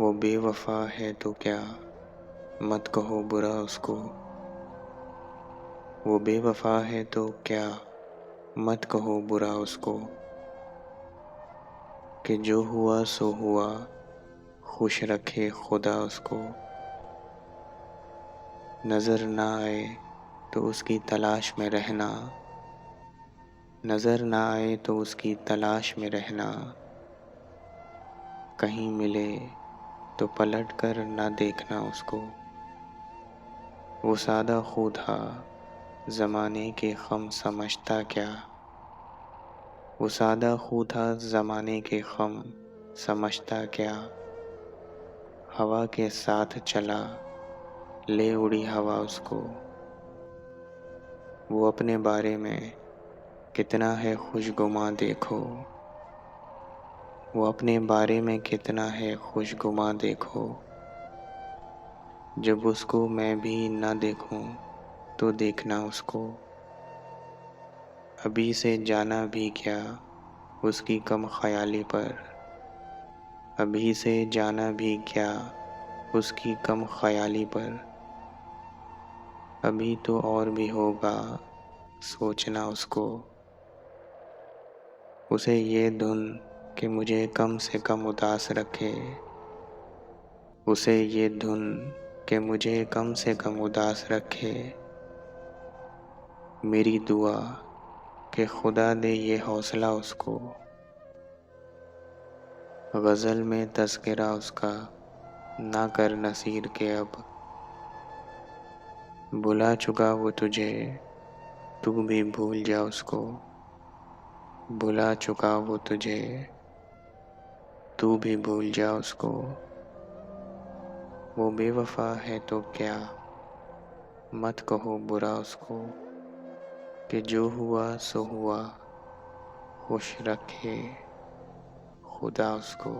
वो बेवफा है तो क्या, मत कहो बुरा उसको। वो बेवफा है तो क्या, मत कहो बुरा उसको। कि जो हुआ सो हुआ, खुश रखे खुदा उसको। नज़र ना आए तो उसकी तलाश में रहना, नज़र ना आए तो उसकी तलाश में रहना। कहीं मिले तो पलट कर ना देखना उसको। वो सादा खू था, ज़माने के ख़म समझता क्या। वो सादा खू था, ज़माने के ख़म समझता क्या। हवा के साथ चला, ले उड़ी हवा उसको। वो अपने बारे में कितना है खुशगुमा देखो। वो अपने बारे में कितना है खुशगुमा देखो। जब उसको मैं भी ना देखूं तो देखना उसको। अभी से जाना भी क्या उसकी कम ख़याली पर। अभी से जाना भी क्या उसकी कम ख़याली पर। अभी तो और भी होगा सोचना उसको। उसे ये धुन कि मुझे कम से कम उदास रखे। उसे ये धुन कि मुझे कम से कम उदास रखे। मेरी दुआ कि खुदा दे ये हौसला उसको। गज़ल में तज़किरा उसका ना कर नसीर के अब। बुला चुका वो तुझे, तू भी भूल जा उसको। बुला चुका वो तुझे, तू भी भूल जा उसको। वो बेवफा है तो क्या, मत कहो बुरा उसको। कि जो हुआ सो हुआ, खुश रखे खुदा उसको।